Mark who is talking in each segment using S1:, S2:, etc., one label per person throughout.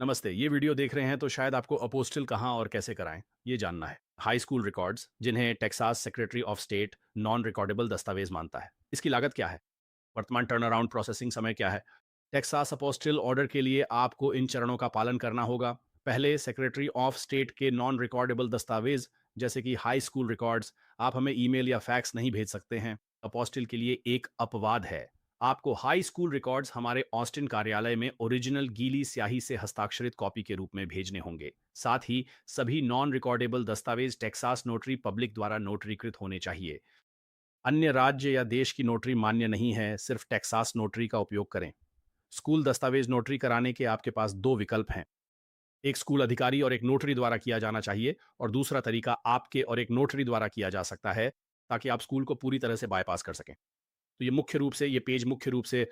S1: नमस्ते। ये वीडियो देख रहे हैं तो शायद आपको अपोस्टिल कहाँ और कैसे कराएं ये जानना है। हाई स्कूल रिकॉर्ड्स, जिन्हें Texas secretary of state non recordable दस्तावेज मानता है, इसकी लागत क्या है? वर्तमान टर्न अराउंड प्रोसेसिंग समय क्या है? टेक्सास अपोस्टिल ऑर्डर के लिए आपको इन चरणों का पालन करना होगा। पहले, सेक्रेटरी ऑफ स्टेट के नॉन रिकॉर्डेबल दस्तावेज जैसे कि हाई स्कूल रिकॉर्ड्स आप हमें ईमेल या फैक्स नहीं भेज सकते हैं। अपोस्टिल के लिए एक अपवाद है। आपको हाई स्कूल रिकॉर्ड्स हमारे ऑस्टिन कार्यालय में ओरिजिनल गीली स्याही से हस्ताक्षरित कॉपी के रूप में भेजने होंगे। साथ ही सभी नॉन रिकॉर्डेबल दस्तावेज टेक्सास नोटरी पब्लिक द्वारा नोटरीकृत होने चाहिए। अन्य राज्य या देश की नोटरी मान्य नहीं है, सिर्फ टेक्सास नोटरी का उपयोग करें। स्कूल दस्तावेज नोटरी कराने के आपके पास दो विकल्प हैं। एक स्कूल अधिकारी और एक नोटरी द्वारा किया जाना चाहिए, और दूसरा तरीका आपके और एक नोटरी द्वारा किया जा सकता है, ताकि आप स्कूल को पूरी तरह से बायपास कर सकें। तो ये पेज मुख्य रूप से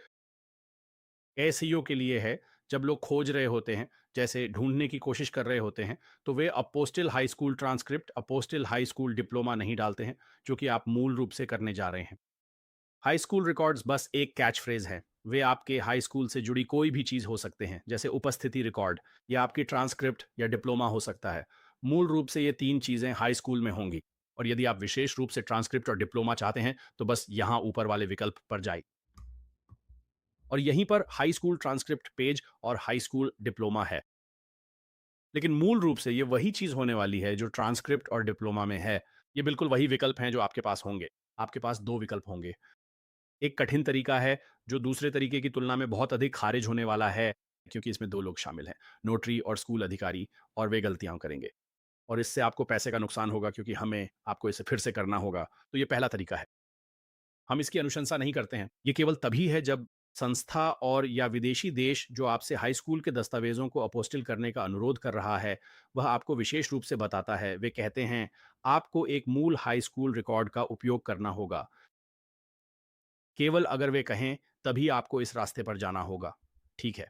S1: एसईओ के लिए है। जब लोग खोज रहे होते हैं, जैसे ढूंढने की कोशिश कर रहे होते हैं, तो वे apostille high school transcript, apostille high school diploma नहीं डालते हैं, जो कि आप मूल रूप से करने जा रहे हैं। हाई स्कूल रिकॉर्ड्स बस एक कैच फ्रेज है। वे आपके हाई स्कूल से जुड़ी कोई भी चीज हो सकते हैं, जैसे उपस्थिति रिकॉर्ड या आपकी ट्रांसक्रिप्ट या डिप्लोमा हो सकता है। मूल रूप से ये तीन चीजें हाई स्कूल में होंगी। और यदि आप विशेष रूप से ट्रांसक्रिप्ट और डिप्लोमा चाहते हैं, तो बस यहाँ ऊपर वाले विकल्प पर जाइए, और यहीं पर हाई स्कूल ट्रांसक्रिप्ट पेज और हाई स्कूल डिप्लोमा है। लेकिन मूल रूप से ये वही चीज होने वाली है जो ट्रांसक्रिप्ट और डिप्लोमा में है। ये बिल्कुल वही विकल्प हैं जो आपके पास होंगे। आपके पास दो विकल्प होंगे। एक कठिन तरीका है, जो दूसरे तरीके की तुलना में बहुत अधिक खारिज होने वाला है, क्योंकि इसमें दो लोग शामिल हैं, नोटरी और स्कूल अधिकारी, और वे गलतियां करेंगे। और इससे आपको पैसे का नुकसान होगा, क्योंकि हमें आपको इसे फिर से करना होगा। तो ये पहला तरीका है। हम इसकी अनुशंसा नहीं करते हैं। ये केवल तभी है जब संस्था और या विदेशी देश जो आपसे हाई स्कूल के दस्तावेजों को अपोस्टिल करने का अनुरोध कर रहा है, वह आपको विशेष रूप से बताता है। वे कहते हैं, आपको एक मूल हाई स्कूल रिकॉर्ड का उपयोग करना होगा। केवल अगर वे कहें, तभी आपको इस रास्ते पर जाना होगा। ठीक है।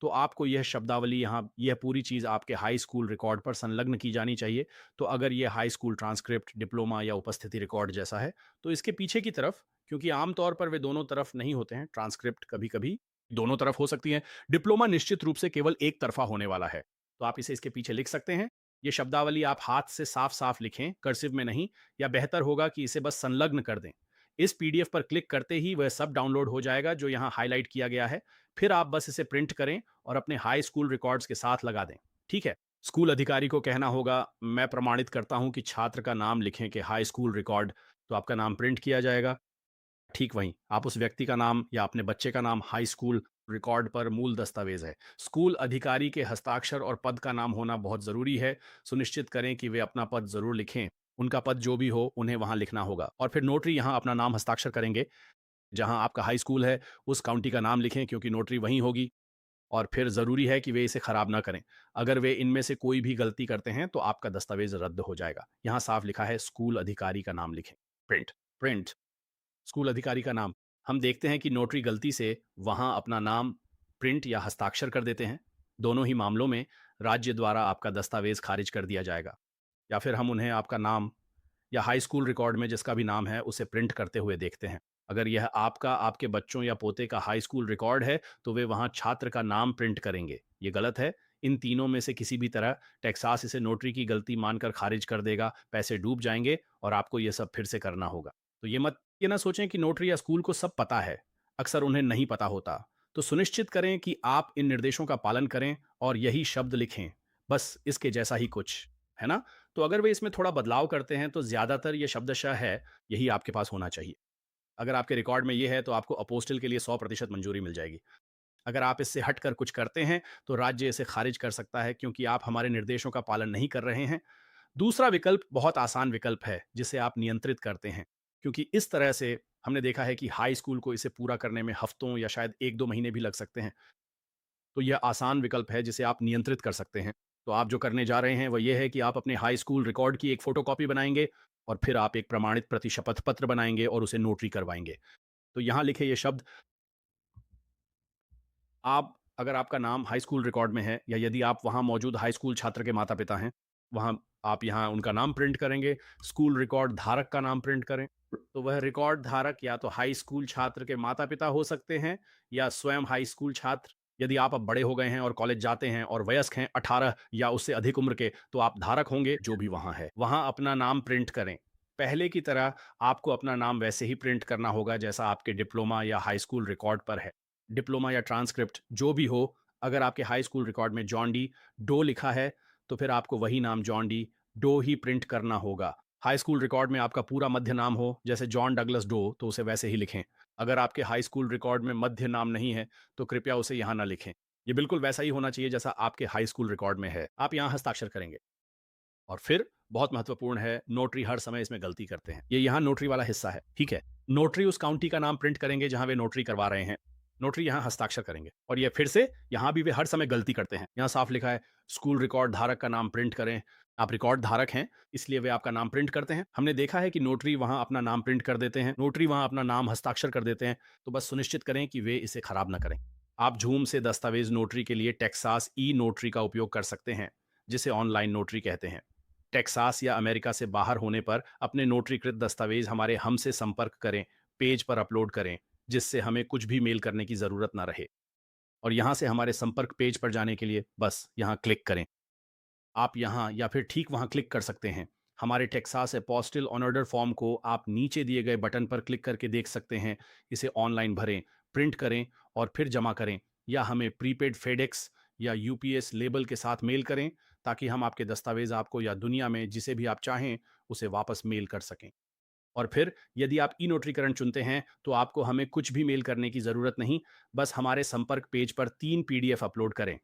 S1: तो आपको यह शब्दावली यहाँ, यह पूरी चीज़ आपके हाई स्कूल रिकॉर्ड पर संलग्न की जानी चाहिए। तो अगर ये हाई स्कूल ट्रांसक्रिप्ट, डिप्लोमा या उपस्थिति रिकॉर्ड जैसा है, तो इसके पीछे की तरफ, क्योंकि आमतौर पर वे दोनों तरफ नहीं होते हैं, ट्रांसक्रिप्ट कभी-कभी दोनों तरफ हो सकती है। डिप्लोमा निश्चित रूप से केवल एक तरफ़ा होने वाला है। तो आप इसे इसके पीछे लिख सकते हैं। ये शब्दावली आप हाथ से साफ-साफ लिखें, कर्सिव में नहीं, या बेहतर होगा कि इसे बस संलग्न कर दें। इस पीडीएफ पर क्लिक करते ही वह सब डाउनलोड हो जाएगा जो यहाँ हाइलाइट किया गया है। फिर आप बस इसे प्रिंट करें और अपने हाई स्कूल रिकॉर्ड्स के साथ लगा दें। ठीक है। स्कूल अधिकारी को कहना होगा, मैं प्रमाणित करता हूं कि छात्र का नाम लिखें कि हाई स्कूल रिकॉर्ड। तो आपका नाम प्रिंट किया जाएगा। ठीक वहीं आप उस व्यक्ति का नाम या अपने बच्चे का नाम हाई स्कूल रिकॉर्ड पर मूल दस्तावेज है। स्कूल अधिकारी के हस्ताक्षर और पद का नाम होना बहुत जरूरी है। सुनिश्चित करें कि वे अपना पद जरूर लिखें। उनका पद जो भी हो, उन्हें वहां लिखना होगा। और फिर नोटरी यहां अपना नाम हस्ताक्षर करेंगे। जहां आपका हाई स्कूल है, उस काउंटी का नाम लिखें, क्योंकि नोटरी वहीं होगी। और फिर ज़रूरी है कि वे इसे खराब ना करें। अगर वे इनमें से कोई भी गलती करते हैं, तो आपका दस्तावेज़ रद्द हो जाएगा। यहाँ साफ लिखा है, स्कूल अधिकारी का नाम लिखें। प्रिंट, प्रिंट, स्कूल अधिकारी का नाम। हम देखते हैं कि नोटरी गलती से वहाँ अपना नाम प्रिंट या हस्ताक्षर कर देते हैं। दोनों ही मामलों में राज्य द्वारा आपका दस्तावेज़ खारिज कर दिया जाएगा। या फिर हम उन्हें आपका नाम या हाई स्कूल रिकॉर्ड में जिसका भी नाम है, उसे प्रिंट करते हुए देखते हैं। अगर यह आपका, आपके बच्चों या पोते का हाई स्कूल रिकॉर्ड है, तो वे वहां छात्र का नाम प्रिंट करेंगे। ये गलत है। इन तीनों में से किसी भी तरह टेक्सास इसे नोटरी की गलती मानकर खारिज कर देगा, पैसे डूब जाएंगे, और आपको यह सब फिर से करना होगा। तो ये ना सोचें कि नोटरी या स्कूल को सब पता है। अक्सर उन्हें नहीं पता होता। तो सुनिश्चित करें कि आप इन निर्देशों का पालन करें और यही शब्द लिखें, बस इसके जैसा ही कुछ, है ना? तो अगर वे इसमें थोड़ा बदलाव करते हैं, तो ज़्यादातर ये शब्दशः है, यही आपके पास होना चाहिए। अगर आपके रिकॉर्ड में ये है, तो आपको अपोस्टिल के लिए 100% मंजूरी मिल जाएगी। अगर आप इससे हटकर कुछ करते हैं, तो राज्य इसे खारिज कर सकता है, क्योंकि आप हमारे निर्देशों का पालन नहीं कर रहे हैं। दूसरा विकल्प बहुत आसान विकल्प है, जिसे आप नियंत्रित करते हैं, क्योंकि इस तरह से हमने देखा है कि हाई स्कूल को इसे पूरा करने में हफ्तों या शायद 1-2 महीने भी लग सकते हैं। तो यह आसान विकल्प है जिसे आप नियंत्रित कर सकते हैं। तो आप जो करने जा रहे हैं वह यह है कि आप अपने हाई स्कूल रिकॉर्ड की एक फ़ोटोकॉपी बनाएँगे, और फिर आप एक प्रमाणित प्रति शपथ पत्र बनाएँगे और उसे नोटरी करवाएँगे। तो यहाँ लिखे ये शब्द, आप, अगर आपका नाम हाई स्कूल रिकॉर्ड में है, या यदि आप वहाँ मौजूद हाई स्कूल छात्र के माता-पिता हैं, वहाँ आप यहाँ उनका नाम प्रिंट करेंगे। स्कूल रिकॉर्ड धारक का नाम प्रिंट करें। तो वह रिकॉर्ड धारक या तो हाई स्कूल छात्र के माता-पिता हो सकते हैं, या स्वयं हाई स्कूल छात्र, यदि आप अब बड़े हो गए हैं और कॉलेज जाते हैं और वयस्क हैं 18 या उससे अधिक उम्र के, तो आप धारक होंगे जो भी वहाँ है। वहाँ अपना नाम प्रिंट करें। पहले की तरह आपको अपना नाम वैसे ही प्रिंट करना होगा जैसा आपके डिप्लोमा या हाई स्कूल रिकॉर्ड पर है। डिप्लोमा या ट्रांसक्रिप्ट जो भी हो, अगर आपके हाई स्कूल रिकॉर्ड में जॉन डी डो लिखा है, तो फिर आपको वही नाम जॉन डी डो ही प्रिंट करना होगा। हाई स्कूल रिकॉर्ड में आपका पूरा मध्य नाम हो, जैसे जॉन डगलस डो, तो उसे वैसे ही लिखें। अगर आपके हाई स्कूल रिकॉर्ड में मध्य नाम नहीं है, तो कृपया उसे यहाँ ना लिखें। ये बिल्कुल वैसा ही होना चाहिए जैसा आपके हाई स्कूल रिकॉर्ड में है। आप यहाँ हस्ताक्षर करेंगे। और फिर बहुत महत्वपूर्ण है, नोटरी हर समय इसमें गलती करते हैं। ये यहाँ नोटरी वाला हिस्सा है, ठीक है? नोटरी उस काउंटी का नाम प्रिंट करेंगे जहाँ वे नोटरी करवा रहे हैं। नोटरी यहाँ हस्ताक्षर करेंगे और ये फिर से यहाँ भी वे हर समय गलती करते हैं। यहाँ साफ लिखा है, स्कूल रिकॉर्ड धारक का नाम प्रिंट करें। आप रिकॉर्ड धारक हैं, इसलिए वे आपका नाम प्रिंट करते हैं। हमने देखा है कि नोटरी वहाँ अपना नाम प्रिंट कर देते हैं, नोटरी वहाँ अपना नाम हस्ताक्षर कर देते हैं। तो बस सुनिश्चित करें कि वे इसे खराब ना करें। आप झूम से दस्तावेज नोटरी के लिए टेक्सास ई नोटरी का उपयोग कर सकते हैं, जिसे ऑनलाइन नोटरी कहते हैं। टेक्सास या अमेरिका से बाहर होने पर अपने नोटरीकृत दस्तावेज हमारे हमसे संपर्क करें, पेज पर अपलोड करें, जिससे हमें कुछ भी मेल करने की ज़रूरत ना रहे। और यहाँ से हमारे संपर्क पेज पर जाने के लिए बस यहाँ क्लिक करें। आप यहाँ या फिर ठीक वहाँ क्लिक कर सकते हैं। हमारे Texas apostille on order form को आप नीचे दिए गए बटन पर क्लिक करके देख सकते हैं। इसे ऑनलाइन भरें, प्रिंट करें और फिर जमा करें, या हमें प्रीपेड फेडेक्स या यूपीएस लेबल के साथ मेल करें, ताकि हम आपके दस्तावेज आपको या दुनिया में जिसे भी आप चाहें उसे वापस मेल कर सकें। और फिर यदि आप ई नोटरीकरण चुनते हैं, तो आपको हमें कुछ भी मेल करने की ज़रूरत नहीं। बस हमारे संपर्क पेज पर 3 पीडीएफ अपलोड करें।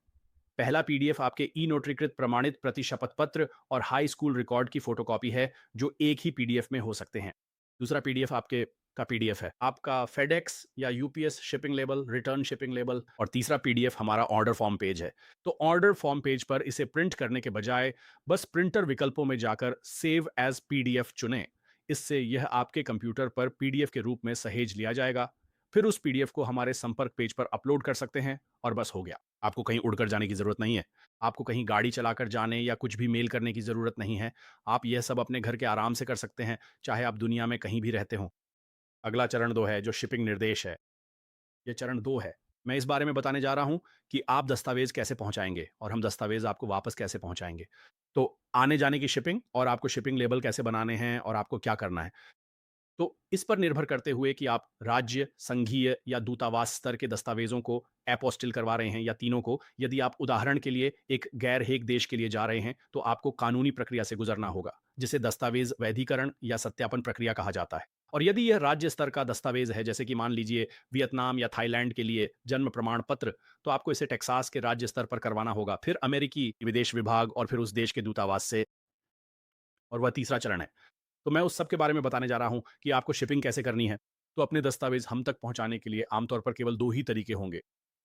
S1: पहला पीडीएफ आपके ई नोटरीकृत प्रमाणित प्रति शपथ पत्र और हाई स्कूल रिकॉर्ड की फोटोकॉपी है, जो एक ही पीडीएफ में हो सकते हैं। दूसरा पीडीएफ आपके का पीडीएफ है आपका फेडेक्स या UPS shipping label, return shipping label. और तीसरा पीडीएफ हमारा ऑर्डर फॉर्म पेज है। तो ऑर्डर फॉर्म पेज पर इसे प्रिंट करने के बजाय बस प्रिंटर विकल्पों में जाकर सेव एज पीडीएफ चुनें। इससे यह आपके कंप्यूटर पर पीडीएफ के रूप में सहेज लिया जाएगा। फिर उस पीडीएफ को हमारे संपर्क पेज पर अपलोड कर सकते हैं और बस हो गया। आपको कहीं उड़कर जाने की ज़रूरत नहीं है। आपको कहीं गाड़ी चलाकर जाने या कुछ भी मेल करने की ज़रूरत नहीं है। आप यह सब अपने घर के आराम से कर सकते हैं, चाहे आप दुनिया में कहीं भी रहते हों। अगला चरण 2 है, जो शिपिंग निर्देश है। ये चरण 2 है। मैं इस बारे में बताने जा रहा हूँ कि आप दस्तावेज़ कैसे पहुँचाएँगे और हम दस्तावेज़ आपको वापस कैसे पहुँचाएँगे। तो आने-जाने की शिपिंग और आपको शिपिंग लेबल कैसे बनाने हैं और आपको क्या करना है। तो इस पर निर्भर करते हुए कि आप राज्य, संघीय या दूतावास स्तर के दस्तावेजों को एपोस्टिल करवा रहे हैं या तीनों को, यदि आप उदाहरण के लिए एक गैर हेग देश के लिए जा रहे हैं, तो आपको कानूनी प्रक्रिया से गुजरना होगा, जिसे दस्तावेज वैधीकरण या सत्यापन प्रक्रिया कहा जाता है। और यदि यह राज्य स्तर का दस्तावेज है, जैसे कि मान लीजिए वियतनाम या थाईलैंड के लिए जन्म प्रमाण पत्र, तो आपको इसे टेक्सास के राज्य स्तर पर करवाना होगा, फिर अमेरिकी विदेश विभाग और फिर उस देश के दूतावास से। और वह तीसरा चरण है। तो मैं उस सब के बारे में बताने जा रहा हूँ कि आपको शिपिंग कैसे करनी है। तो अपने दस्तावेज़ हम तक पहुँचाने के लिए आमतौर पर केवल 2 ही तरीके होंगे।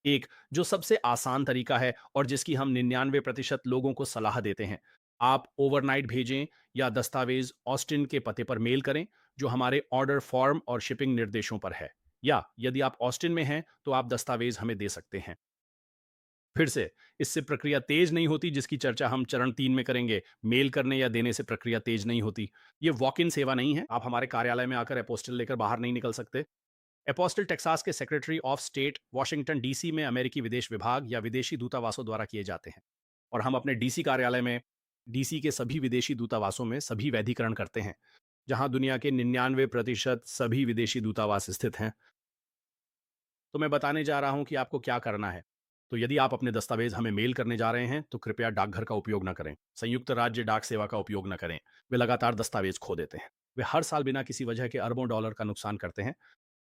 S1: एक, जो सबसे आसान तरीका है और जिसकी हम 99% लोगों को सलाह देते हैं। आप ओवरनाइट भेजें या दस्तावेज़ ऑस्टिन के पते पर मेल करें, जो हमारे ऑर्डर फॉर्म और शिपिंग निर्देशों पर है। या यदि आप ऑस्टिन में हैं, तो आप दस्तावेज़ हमें दे सकते हैं। फिर से, इससे प्रक्रिया तेज नहीं होती, जिसकी चर्चा हम चरण 3 में करेंगे। मेल करने या देने से प्रक्रिया तेज नहीं होती। ये वॉक इन सेवा नहीं है। आप हमारे कार्यालय में आकर एपोस्टिल लेकर बाहर नहीं निकल सकते। एपोस्टिल टेक्सास के secretary of state Washington DC में अमेरिकी विदेश विभाग या विदेशी दूतावासों द्वारा किए जाते हैं। और हम अपने डीसी कार्यालय में डीसी के सभी विदेशी दूतावासों में सभी वैधीकरण करते हैं, जहां दुनिया के 99% सभी विदेशी दूतावास स्थित हैं। तो मैं बताने जा रहा हूं कि आपको क्या करना है। तो यदि आप अपने दस्तावेज हमें मेल करने जा रहे हैं, तो कृपया डाकघर का उपयोग न करें। संयुक्त राज्य डाक सेवा का उपयोग न करें। वे लगातार दस्तावेज खो देते हैं। वे हर साल बिना किसी वजह के अरबों डॉलर का नुकसान करते हैं।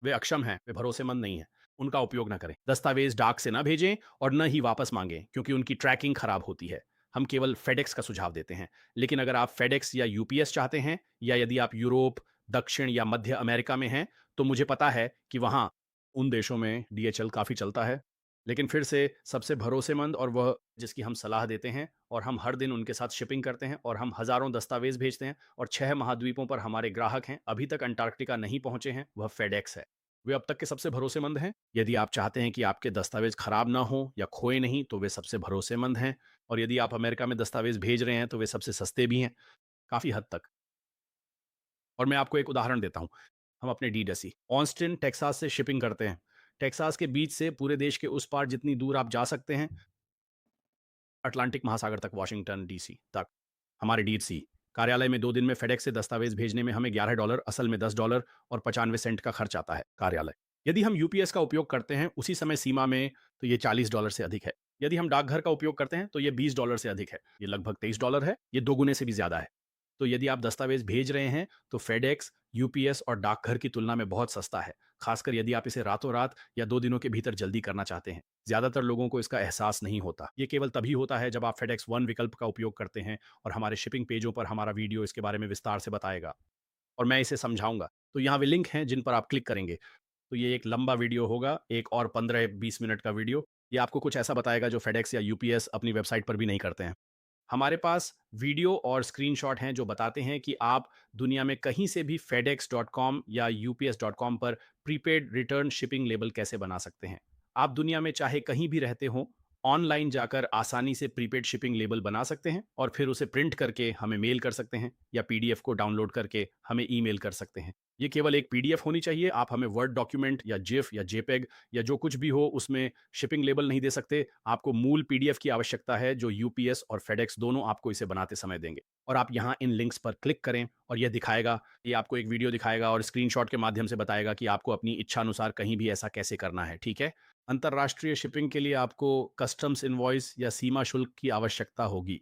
S1: वे अक्षम हैं, वे भरोसेमंद नहीं हैं। उनका उपयोग न करें। दस्तावेज डाक से न भेजें और न ही वापस मांगें, क्योंकि उनकी ट्रैकिंग खराब होती है। हम केवल फेडेक्स का सुझाव देते हैं। लेकिन अगर आप फेडेक्स या यूपीएस चाहते हैं, या यदि आप यूरोप, दक्षिण या मध्य अमेरिका में हैं, तो मुझे पता है कि वहाँ उन देशों में डीएचएल काफ़ी चलता है। लेकिन फिर से सबसे भरोसेमंद और वह जिसकी हम सलाह देते हैं और हम हर दिन उनके साथ शिपिंग करते हैं और हम हज़ारों दस्तावेज़ भेजते हैं और 6 महाद्वीपों पर हमारे ग्राहक हैं, अभी तक अंटार्कटिका नहीं पहुँचे हैं, वह फेडेक्स है। वे अब तक के सबसे भरोसेमंद हैं। यदि आप चाहते हैं कि आपके दस्तावेज़ खराब ना हों या खोए नहीं, तो वे सबसे भरोसेमंद हैं। और यदि आप अमेरिका में दस्तावेज़ भेज रहे हैं, तो वे सबसे सस्ते भी हैं, काफ़ी हद तक। और मैं आपको एक उदाहरण देता हूँ। हम अपने डी-डेसी ऑस्टिन, टेक्सास से शिपिंग करते हैं। टेक्सास के बीच से पूरे देश के उस पार जितनी दूर आप जा सकते हैं, अटलांटिक महासागर तक, वॉशिंगटन डीसी तक, हमारे डीसी कार्यालय में 2 दिन में फेडेक्स से दस्तावेज भेजने में हमें $11, असल में $10 और 95 सेंट का खर्च आता है कार्यालय। यदि हम यूपीएस का उपयोग करते हैं उसी समय सीमा में, तो ये $40 से अधिक है। यदि हम डाकघर का उपयोग करते हैं तो ये $20 से अधिक है। ये लगभग $23 है। ये दोगुने से भी ज्यादा है। तो यदि आप दस्तावेज भेज रहे हैं तो फेडेक्स, यूपीएस और डाकघर की तुलना में बहुत सस्ता है, खासकर यदि आप इसे रातों रात या 2 दिनों के भीतर जल्दी करना चाहते हैं। ज्यादातर लोगों को इसका एहसास नहीं होता। ये केवल तभी होता है जब आप फेडेक्स वन विकल्प का उपयोग करते हैं, और हमारे शिपिंग पेजों पर हमारा वीडियो इसके बारे में विस्तार से बताएगा और मैं इसे समझाऊंगा। तो यहाँ वे लिंक हैं जिन पर आप क्लिक करेंगे। तो ये एक लंबा वीडियो होगा, एक और 15-20 मिनट का वीडियो। ये आपको कुछ ऐसा बताएगा जो फेडेक्स या यूपीएस अपनी वेबसाइट पर भी नहीं करते हैं। हमारे पास वीडियो और स्क्रीनशॉट हैं जो बताते हैं कि आप दुनिया में कहीं से भी fedex.com या ups.com पर प्रीपेड रिटर्न शिपिंग लेबल कैसे बना सकते हैं। आप दुनिया में चाहे कहीं भी रहते हो, ऑनलाइन जाकर आसानी से प्रीपेड शिपिंग लेबल बना सकते हैं और फिर उसे प्रिंट करके हमें मेल कर सकते हैं, या पीडीएफ को डाउनलोड करके हमें ईमेल कर सकते हैं। ये केवल एक पीडीएफ होनी चाहिए। आप हमें वर्ड डॉक्यूमेंट या जिफ या जेपेग या जो कुछ भी हो उसमें शिपिंग लेबल नहीं दे सकते। आपको मूल पीडीएफ की आवश्यकता है जो यूपीएस और फेडेक्स दोनों आपको इसे बनाते समय देंगे। और आप यहाँ इन लिंक्स पर क्लिक करें और यह दिखाएगा, ये आपको एक वीडियो दिखाएगा और स्क्रीनशॉट के माध्यम से बताएगा कि आपको अपनी इच्छा अनुसार कहीं भी ऐसा कैसे करना है। ठीक है। अंतर्राष्ट्रीय शिपिंग के लिए आपको कस्टम्स इनवॉइस या सीमा शुल्क की आवश्यकता होगी।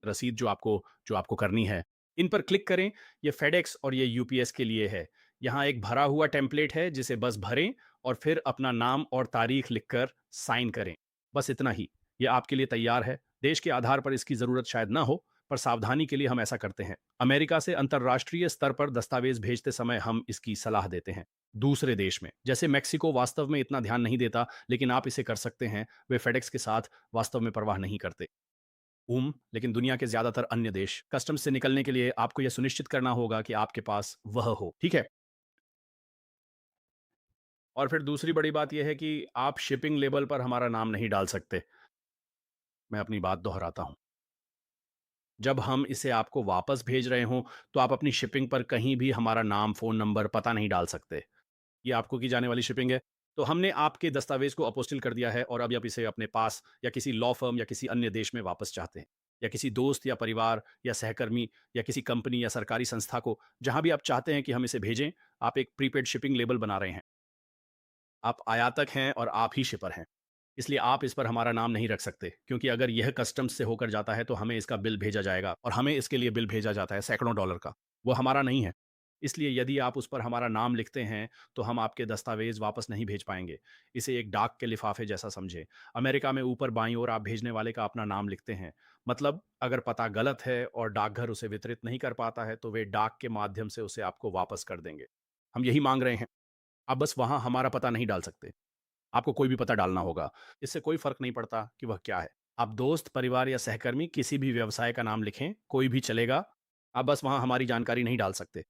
S1: रसीद जो आपको करनी है, इन पर क्लिक करें। ये फेडेक्स और ये यूपीएस के लिए है। यहाँ एक भरा हुआ टेम्पलेट है जिसे बस भरें और फिर अपना नाम और तारीख लिखकर साइन करें। बस इतना ही। ये आपके लिए तैयार है। देश के आधार पर इसकी ज़रूरत शायद ना हो, पर सावधानी के लिए हम ऐसा करते हैं। अमेरिका से अंतर्राष्ट्रीय स्तर पर दस्तावेज भेजते समय हम इसकी सलाह देते हैं। दूसरे देश में जैसे मेक्सिको वास्तव में इतना ध्यान नहीं देता, लेकिन आप इसे कर सकते हैं। वे फेडेक्स के साथ वास्तव में परवाह नहीं करते। लेकिन दुनिया के ज्यादातर अन्य देश कस्टम्स से निकलने के लिए आपको यह सुनिश्चित करना होगा कि आपके पास वह हो। ठीक है। और फिर दूसरी बड़ी बात यह है कि आप शिपिंग लेबल पर हमारा नाम नहीं डाल सकते। मैं अपनी बात दोहराता हूं। जब हम इसे आपको वापस भेज रहे हों, तो आप अपनी शिपिंग पर कहीं भी हमारा नाम, फोन नंबर, पता नहीं डाल सकते। ये आपको की जाने वाली शिपिंग है। तो हमने आपके दस्तावेज को अपोस्टिल कर दिया है और अब आप इसे अपने पास या किसी लॉ फर्म या किसी अन्य देश में वापस चाहते हैं, या किसी दोस्त या परिवार या सहकर्मी या किसी कंपनी या सरकारी संस्था को, जहां भी आप चाहते हैं कि हम इसे भेजें। आप एक प्रीपेड शिपिंग लेबल बना रहे हैं। आप आयातक हैं और आप ही शिपर हैं। इसलिए आप इस पर हमारा नाम नहीं रख सकते, क्योंकि अगर यह कस्टम्स से होकर जाता है तो हमें इसका बिल भेजा जाएगा, और हमें इसके लिए बिल भेजा जाता है सैकड़ों डॉलर का। वो हमारा नहीं है। इसलिए यदि आप उस पर हमारा नाम लिखते हैं तो हम आपके दस्तावेज वापस नहीं भेज पाएंगे। इसे एक डाक के लिफाफे जैसा समझें। अमेरिका में ऊपर बाईं ओर आप भेजने वाले का अपना नाम लिखते हैं। मतलब अगर पता गलत है और डाकघर उसे वितरित नहीं कर पाता है तो वे डाक के माध्यम से उसे आपको वापस कर देंगे। हम यही मांग रहे हैं। आप बस वहां हमारा पता नहीं डाल सकते। आपको कोई भी पता डालना होगा। इससे कोई फ़र्क नहीं पड़ता कि वह क्या है। आप दोस्त, परिवार या सहकर्मी किसी भी व्यवसाय का नाम लिखें, कोई भी चलेगा। आप बस वहाँ हमारी जानकारी नहीं डाल सकते।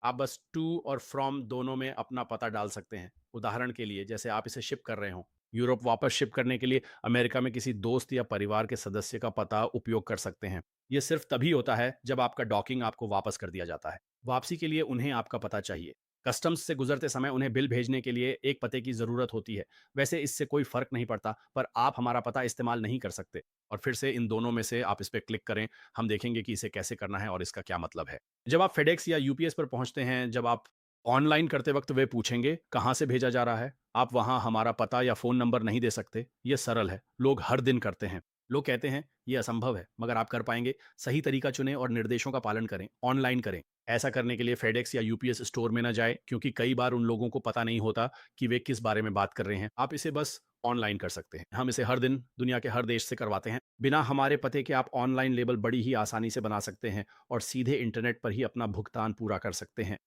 S1: आप बस टू और फ्रॉम दोनों में अपना पता डाल सकते हैं। उदाहरण के लिए, जैसे आप इसे शिप कर रहे हों। यूरोप वापस शिप करने के लिए अमेरिका में किसी दोस्त या परिवार के सदस्य का पता उपयोग कर सकते हैं। ये सिर्फ तभी होता है जब आपका डॉकिंग आपको वापस कर दिया जाता है। वापसी के लिए उन्हें आपका पता चाहिए। कस्टम्स से गुजरते समय उन्हें बिल भेजने के लिए एक पते की ज़रूरत होती है। वैसे इससे कोई फ़र्क नहीं पड़ता, पर आप हमारा पता इस्तेमाल नहीं कर सकते। और फिर से इन दोनों में से आप इस पे क्लिक करें। हम देखेंगे कि इसे कैसे करना है और इसका क्या मतलब है। जब आप फेडेक्स या यूपीएस पर पहुंचते हैं, जब आप ऑनलाइन करते वक्त वे पूछेंगे कहाँ से भेजा जा रहा है। आप वहाँ हमारा पता या फ़ोन नंबर नहीं दे सकते। ये सरल है, लोग हर दिन करते हैं। लोग कहते हैं ये असंभव है, मगर आप कर पाएंगे। सही तरीका चुनें और निर्देशों का पालन करें, ऑनलाइन करें। ऐसा करने के लिए फेडेक्स या यूपीएस स्टोर में ना जाएं, क्योंकि कई बार उन लोगों को पता नहीं होता कि वे किस बारे में बात कर रहे हैं। आप इसे बस ऑनलाइन कर सकते हैं। हम इसे हर दिन दुनिया के हर देश से करवाते हैं। बिना हमारे पते के आप ऑनलाइन लेबल बड़ी ही आसानी से बना सकते हैं और सीधे इंटरनेट पर ही अपना भुगतान पूरा कर सकते हैं।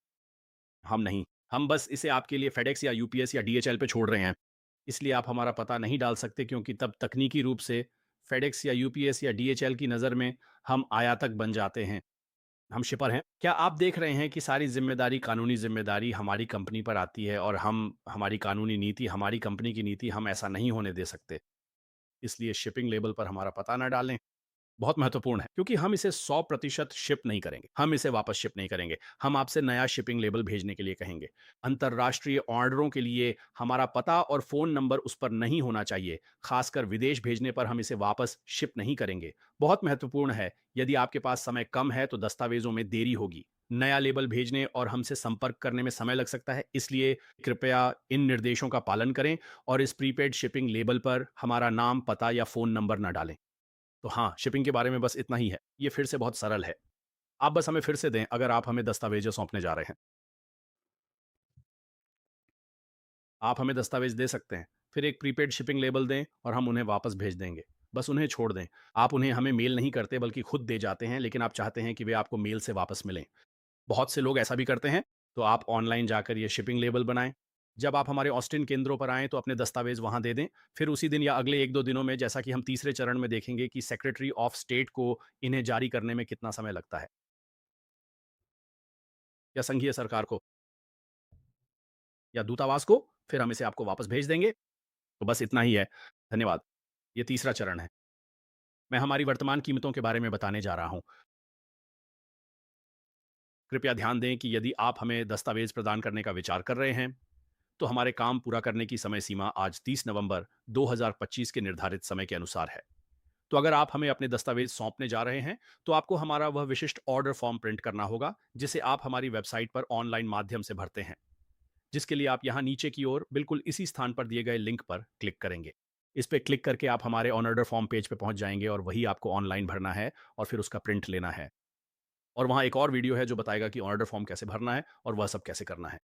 S1: हम नहीं, हम बस इसे आपके लिए फेडेक्स या यूपीएस या डीएचएल पे छोड़ रहे हैं। इसलिए आप हमारा पता नहीं डाल सकते, क्योंकि तब तकनीकी रूप से फेडेक्स या यूपीएस या डीएचएल की नज़र में हम आयातक बन जाते हैं। हम शिपर हैं। क्या आप देख रहे हैं कि सारी ज़िम्मेदारी, कानूनी ज़िम्मेदारी हमारी कंपनी पर आती है, और हम हमारी कानूनी नीति, हमारी कंपनी की नीति, हम ऐसा नहीं होने दे सकते। इसलिए शिपिंग लेबल पर हमारा पता ना डालें। बहुत महत्वपूर्ण है क्योंकि हम इसे 100% शिप नहीं करेंगे, हम इसे वापस शिप नहीं करेंगे, हम आपसे नया शिपिंग लेबल भेजने के लिए कहेंगे। अंतर्राष्ट्रीय ऑर्डरों के लिए हमारा पता और फ़ोन नंबर उस पर नहीं होना चाहिए, खासकर विदेश भेजने पर हम इसे वापस शिप नहीं करेंगे। बहुत महत्वपूर्ण है, यदि आपके पास समय कम है तो दस्तावेज़ों में देरी होगी। नया लेबल भेजने और हमसे संपर्क करने में समय लग सकता है, इसलिए कृपया इन निर्देशों का पालन करें और इस प्रीपेड शिपिंग लेबल पर हमारा नाम, पता या फ़ोन नंबर ना डालें। तो हाँ, शिपिंग के बारे में बस इतना ही है। ये फिर से बहुत सरल है। आप बस हमें फिर से दें अगर आप हमें दस्तावेज़ सौंपने जा रहे हैं। आप हमें दस्तावेज़ दे सकते हैं, फिर एक प्रीपेड शिपिंग लेबल दें और हम उन्हें वापस भेज देंगे। बस उन्हें छोड़ दें। आप उन्हें हमें मेल नहीं करते बल्कि खुद दे जाते हैं, लेकिन आप चाहते हैं कि वे आपको मेल से वापस मिलें। बहुत से लोग ऐसा भी करते हैं, तो आप ऑनलाइन जाकर ये शिपिंग लेबल बनाएँ। जब आप हमारे ऑस्टिन केंद्रों पर आएँ तो अपने दस्तावेज़ वहाँ दे दें। फिर उसी दिन या अगले 1-2 दिनों में, जैसा कि हम तीसरे चरण में देखेंगे कि सेक्रेटरी ऑफ स्टेट को इन्हें जारी करने में कितना समय लगता है, या संघीय सरकार को या दूतावास को, फिर हम इसे आपको वापस भेज देंगे। तो बस इतना ही है। धन्यवाद। ये तीसरा चरण है। मैं हमारी वर्तमान कीमतों के बारे में बताने जा रहा हूँ। कृपया ध्यान दें कि यदि आप हमें दस्तावेज़ प्रदान करने का विचार कर रहे हैं, तो हमारे काम पूरा करने की समय सीमा आज 30 नवंबर 2025 के निर्धारित समय के अनुसार है। तो अगर आप हमें अपने दस्तावेज़ सौंपने जा रहे हैं, तो आपको हमारा वह विशिष्ट ऑर्डर फॉर्म प्रिंट करना होगा, जिसे आप हमारी वेबसाइट पर ऑनलाइन माध्यम से भरते हैं। जिसके लिए आप यहाँ नीचे की ओर बिल्कुल इसी स्थान पर दिए गए लिंक पर क्लिक करेंगे। इस पे क्लिक करके आप हमारे ऑन ऑर्डर फॉर्म पेज पे पहुंच जाएंगे और वही आपको ऑनलाइन भरना है और फिर उसका प्रिंट लेना है। और वहाँ एक और वीडियो है जो बताएगा कि ऑर्डर फॉर्म कैसे भरना है और वह सब कैसे करना है।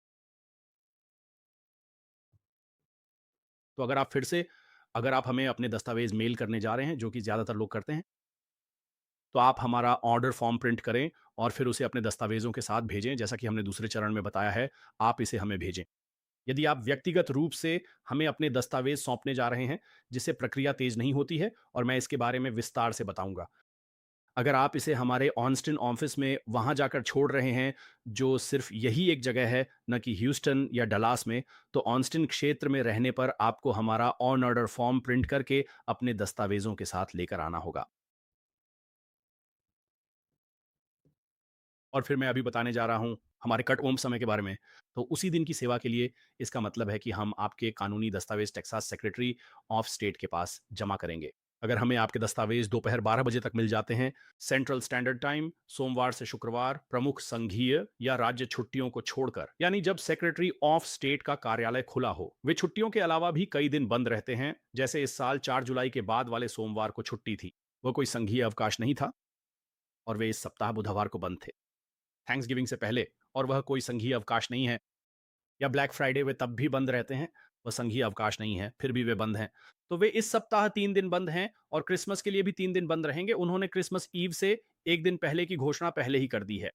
S1: तो अगर आप हमें अपने दस्तावेज मेल करने जा रहे हैं, जो कि ज़्यादातर लोग करते हैं, तो आप हमारा ऑर्डर फॉर्म प्रिंट करें और फिर उसे अपने दस्तावेज़ों के साथ भेजें, जैसा कि हमने दूसरे चरण में बताया है, आप इसे हमें भेजें। यदि आप व्यक्तिगत रूप से हमें अपने दस्तावेज सौंपने जा रहे हैं, जिससे प्रक्रिया तेज नहीं होती है और मैं इसके बारे में विस्तार से बताऊंगा। अगर आप इसे हमारे ऑनस्टिन ऑफिस में वहां जाकर छोड़ रहे हैं, जो सिर्फ यही एक जगह है, न कि ह्यूस्टन या डलास में, तो ऑनस्टिन क्षेत्र में रहने पर आपको हमारा ऑन ऑर्डर फॉर्म प्रिंट करके अपने दस्तावेजों के साथ लेकर आना होगा। और फिर मैं अभी बताने जा रहा हूँ हमारे कट ओम समय के बारे में। तो उसी दिन की सेवा के लिए इसका मतलब है कि हम आपके कानूनी दस्तावेज टेक्सास सेक्रेटरी ऑफ स्टेट के पास जमा करेंगे। अगर हमें आपके दस्तावेज दोपहर 12 बजे तक मिल जाते हैं सेंट्रल स्टैंडर्ड टाइम, सोमवार से शुक्रवार, प्रमुख संघीय या राज्य छुट्टियों को छोड़कर, यानी जब सेक्रेटरी ऑफ स्टेट का कार्यालय खुला हो, वे छुट्टियों के अलावा भी कई दिन बंद रहते हैं। जैसे इस साल 4 जुलाई के बाद वाले सोमवार को छुट्टी थी, वह कोई संघीय अवकाश नहीं था और वे इस सप्ताह बुधवार को बंद थे। थैंक्सगिविंग से पहले, और वह कोई संघीय अवकाश नहीं है। या ब्लैक फ्राइडे वे तब भी बंद रहते हैं, वह संघीय अवकाश नहीं है, फिर भी वे बंद हैं। तो वे इस सप्ताह 3 दिन बंद हैं और क्रिसमस के लिए भी 3 दिन बंद रहेंगे। उन्होंने क्रिसमस ईव से 1 दिन पहले की घोषणा पहले ही कर दी है।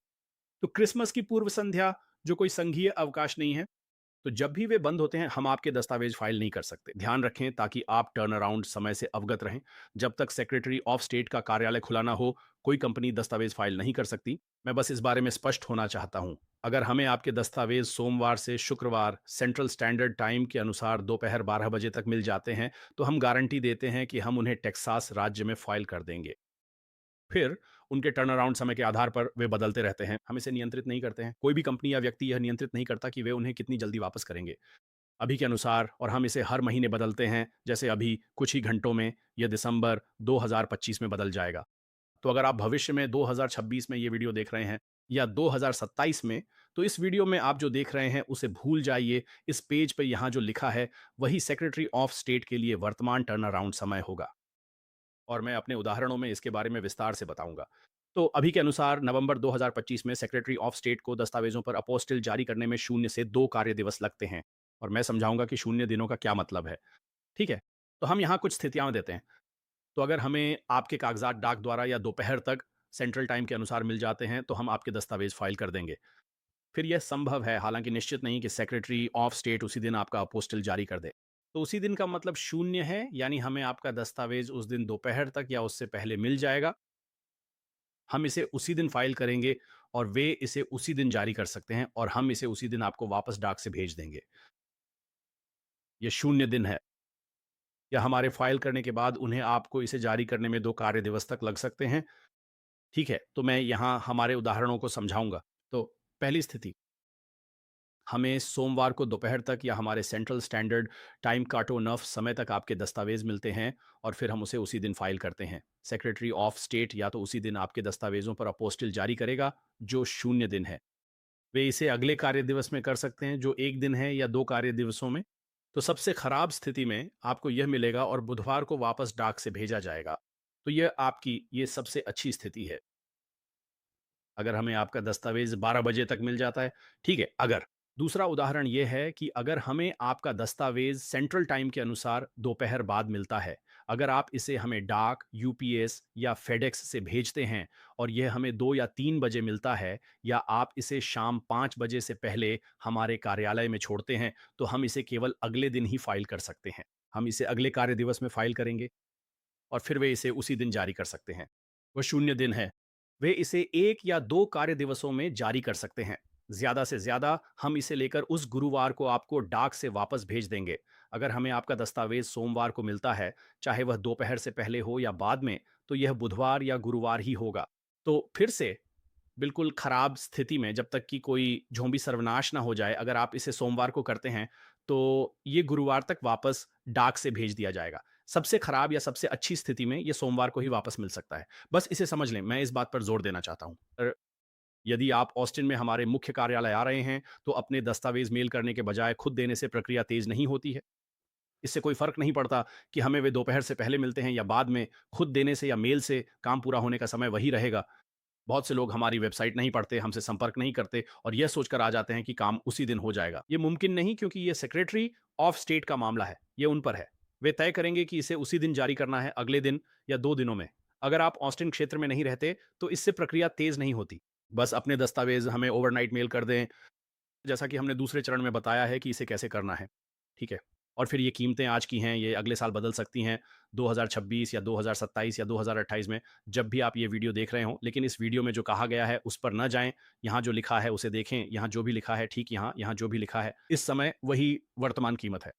S1: तो क्रिसमस की पूर्व संध्या, जो कोई संघीय अवकाश नहीं है, तो जब भी वे बंद होते हैं, हम आपके दस्तावेज फाइल नहीं कर सकते। ध्यान रखें ताकि आप टर्न अराउंड समय से अवगत रहें। जब तक सेक्रेटरी ऑफ स्टेट का कार्यालय खुला ना हो, कोई कंपनी दस्तावेज फाइल नहीं कर सकती। मैं बस इस बारे में स्पष्ट होना चाहता हूं। अगर हमें आपके दस्तावेज सोमवार से शुक्रवार सेंट्रल स्टैंडर्ड टाइम के अनुसार दोपहर 12 बजे तक मिल जाते हैं, तो हम गारंटी देते हैं कि हम उन्हें टेक्सास राज्य में फाइल कर देंगे। फिर उनके टर्न अराउंड समय के आधार पर वे बदलते रहते हैं। हम इसे नियंत्रित नहीं करते हैं। कोई भी कंपनी या व्यक्ति यह नियंत्रित नहीं करता कि वे उन्हें कितनी जल्दी वापस करेंगे। अभी के अनुसार, और हम इसे हर महीने बदलते हैं, जैसे अभी कुछ ही घंटों में यह दिसंबर 2025 में बदल जाएगा। तो अगर आप भविष्य में 2026 में ये वीडियो देख रहे हैं या 2027 में, तो इस वीडियो में आप जो देख रहे हैं उसे भूल जाइए। इस पेज पे यहाँ जो लिखा है वही सेक्रेटरी ऑफ स्टेट के लिए वर्तमान टर्न अराउंड समय होगा और मैं अपने उदाहरणों में इसके बारे में विस्तार से बताऊंगा। तो अभी के अनुसार नवंबर 2025 में सेक्रेटरी ऑफ स्टेट को दस्तावेजों पर अपोस्टिल जारी करने में 0 से 2 कार्य दिवस लगते हैं और मैं समझाऊंगा कि 0 दिनों का क्या मतलब है। ठीक है? तो हम यहाँ कुछ स्थितियां देते हैं। तो अगर हमें आपके कागजात डाक द्वारा या दोपहर तक सेंट्रल टाइम के अनुसार मिल जाते हैं, तो हम आपके दस्तावेज फाइल कर देंगे। फिर यह संभव है, हालांकि निश्चित नहीं, कि सेक्रेटरी ऑफ स्टेट उसी दिन आपका अपोस्टिल जारी कर दे। तो उसी दिन का मतलब 0 है, यानी हमें आपका दस्तावेज उस दिन दोपहर तक या उससे पहले मिल जाएगा। हम इसे उसी दिन फाइल करेंगे और वे इसे उसी दिन जारी कर सकते हैं और हम इसे उसी दिन आपको वापस डाक से भेज देंगे। ये 0 दिन है। या हमारे फाइल करने के बाद उन्हें आपको इसे जारी करने में 2 कार्य दिवस तक लग सकते हैं। ठीक है, तो मैं यहाँ हमारे उदाहरणों को समझाऊँगा। तो पहली स्थिति, हमें सोमवार को दोपहर तक या हमारे सेंट्रल स्टैंडर्ड टाइम काटो नफ समय तक आपके दस्तावेज मिलते हैं और फिर हम उसे उसी दिन फाइल करते हैं। सेक्रेटरी ऑफ स्टेट या तो उसी दिन आपके दस्तावेजों पर अपोस्टिल जारी करेगा, जो 0 दिन है। वे इसे अगले कार्य दिवस में कर सकते हैं, जो 1 दिन है, या 2 कार्य दिवसों में। तो सबसे खराब स्थिति में आपको यह मिलेगा और बुधवार को वापस डाक से भेजा जाएगा। तो यह आपकी ये सबसे अच्छी स्थिति है। अगर हमें आपका दस्तावेज़ 12 बजे तक मिल जाता है, ठीक है, अगर। दूसरा उदाहरण ये है कि अगर हमें आपका दस्तावेज़ सेंट्रल टाइम के अनुसार दोपहर बाद मिलता है, अगर आप इसे हमें डाक, यूपीएस या फेडेक्स से भेजते हैं और यह हमें 2 या 3 बजे मिलता है, या आप इसे शाम 5 बजे से पहले हमारे कार्यालय में छोड़ते हैं, तो हम इसे केवल अगले दिन ही फ़ाइल कर सकते हैं। हम इसे अगले कार्य दिवस में फ़ाइल करेंगे और फिर वे इसे उसी दिन जारी कर सकते हैं। वह 0 दिन है। वे इसे 1 या 2 कार्य दिवसों में जारी कर सकते हैं। ज़्यादा से ज़्यादा हम इसे लेकर उस गुरुवार को आपको डाक से वापस भेज देंगे। अगर हमें आपका दस्तावेज़ सोमवार को मिलता है, चाहे वह दोपहर से पहले हो या बाद में, तो यह बुधवार या गुरुवार ही होगा। तो फिर से बिल्कुल खराब स्थिति में, जब तक कि कोई झोंबी सर्वनाश ना हो जाए, अगर आप इसे सोमवार को करते हैं, तो ये गुरुवार तक वापस डाक से भेज दिया जाएगा। सबसे खराब या सबसे अच्छी स्थिति में ये सोमवार को ही वापस मिल सकता है। बस इसे समझ लें, मैं इस बात पर ज़ोर देना चाहता हूँ। यदि आप ऑस्टिन में हमारे मुख्य कार्यालय आ रहे हैं, तो अपने दस्तावेज़ मेल करने के बजाय खुद देने से प्रक्रिया तेज़ नहीं होती है। इससे कोई फ़र्क नहीं पड़ता कि हमें वे दोपहर से पहले मिलते हैं या बाद में, खुद देने से या मेल से काम पूरा होने का समय वही रहेगा। बहुत से लोग हमारी वेबसाइट नहीं पढ़ते, हमसे संपर्क नहीं करते और यह सोचकर आ जाते हैं कि काम उसी दिन हो जाएगा। ये मुमकिन नहीं, क्योंकि ये सेक्रेटरी ऑफ स्टेट का मामला है, ये उन पर है। वे तय करेंगे कि इसे उसी दिन जारी करना है, अगले दिन या 2 दिनों में। अगर आप ऑस्टिन क्षेत्र में नहीं रहते, तो इससे प्रक्रिया तेज़ नहीं होती। बस अपने दस्तावेज़ हमें ओवरनाइट मेल कर दें, जैसा कि हमने दूसरे चरण में बताया है कि इसे कैसे करना है, ठीक है? और फिर ये कीमतें आज की हैं, ये अगले साल बदल सकती हैं, 2026 या 2027 या 2028 में, जब भी आप ये वीडियो देख रहे हों। लेकिन इस वीडियो में जो कहा गया है, उस पर ना जाएँ, यहाँ जो लिखा है उसे देखें, यहाँ जो भी लिखा है ठीक यहाँ, यहाँ जो भी लिखा है, इस समय वही वर्तमान कीमत है।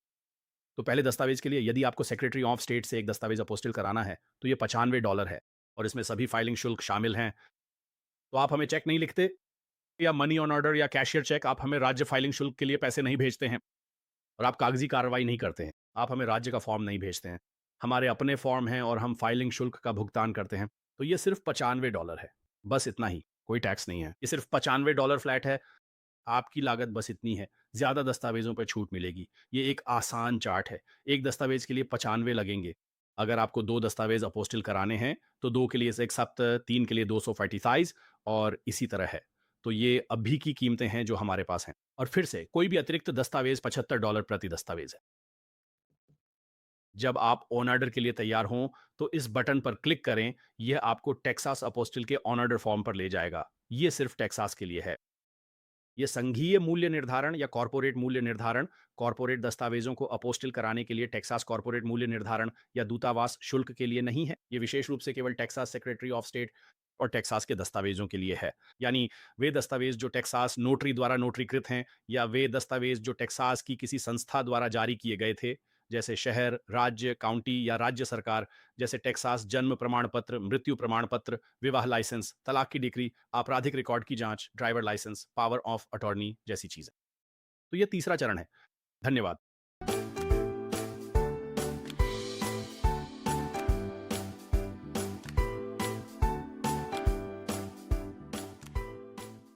S1: तो पहले दस्तावेज़ के लिए यदि आपको सेक्रेटरी ऑफ स्टेट से एक दस्तावेज़ अपोस्टिल कराना है, तो ये $95 है और इसमें सभी फाइलिंग शुल्क शामिल हैं। तो आप हमें चेक नहीं लिखते या मनी ऑन ऑर्डर या कैशियर चेक, आप हमें राज्य फाइलिंग शुल्क के लिए पैसे नहीं भेजते हैं। और आप कागज़ी कार्रवाई नहीं करते हैं। आप हमें राज्य का फॉर्म नहीं भेजते हैं। हमारे अपने फॉर्म हैं और हम फाइलिंग शुल्क का भुगतान करते हैं। तो ये सिर्फ़ $95 है। बस इतना ही, कोई टैक्स नहीं है। ये सिर्फ़ $95 फ्लैट है, आपकी लागत बस इतनी है। ज़्यादा दस्तावेज़ों पे छूट मिलेगी। ये एक आसान चार्ट है। एक दस्तावेज़ के लिए 95 लगेंगे। अगर आपको 2 दस्तावेज़ अपोस्टिल कराने हैं, तो 2 के लिए 6 सप्त, 3 के लिए 245 और इसी तरह है। तो ये अभी की कीमतें हैं जो हमारे पास हैं। और फिर से कोई भी अतिरिक्त दस्तावेज़ $75 प्रति दस्तावेज़ है। जब आप ऑन ऑर्डर के लिए तैयार हों, तो इस बटन पर क्लिक करें। यह आपको टेक्सास अपोस्टिल के ऑन ऑर्डर फॉर्म पर ले जाएगा। ये सिर्फ़ टेक्सास के लिए है। ये संघीय मूल्य निर्धारण या कॉर्पोरेट मूल्य निर्धारण, कॉर्पोरेट दस्तावेजों को अपोस्टिल कराने के लिए टेक्सास कॉर्पोरेट मूल्य निर्धारण या दूतावास शुल्क के लिए नहीं है। ये विशेष रूप से केवल टेक्सास सेक्रेटरी ऑफ स्टेट और टेक्सास के दस्तावेजों के लिए है। यानी वे दस्तावेज जो टेक्सास नोटरी द्वारा नोटरीकृत हैं, या वे दस्तावेज जो टेक्सास की किसी संस्था द्वारा जारी किए गए थे, जैसे शहर, राज्य, काउंटी या राज्य सरकार, जैसे टेक्सास जन्म प्रमाण पत्र, मृत्यु प्रमाण पत्र, विवाह लाइसेंस, तलाक की डिक्री, आपराधिक रिकॉर्ड की जांच, driver licence, power of attorney जैसी चीजें। तो ये तीसरा चरण है। धन्यवाद।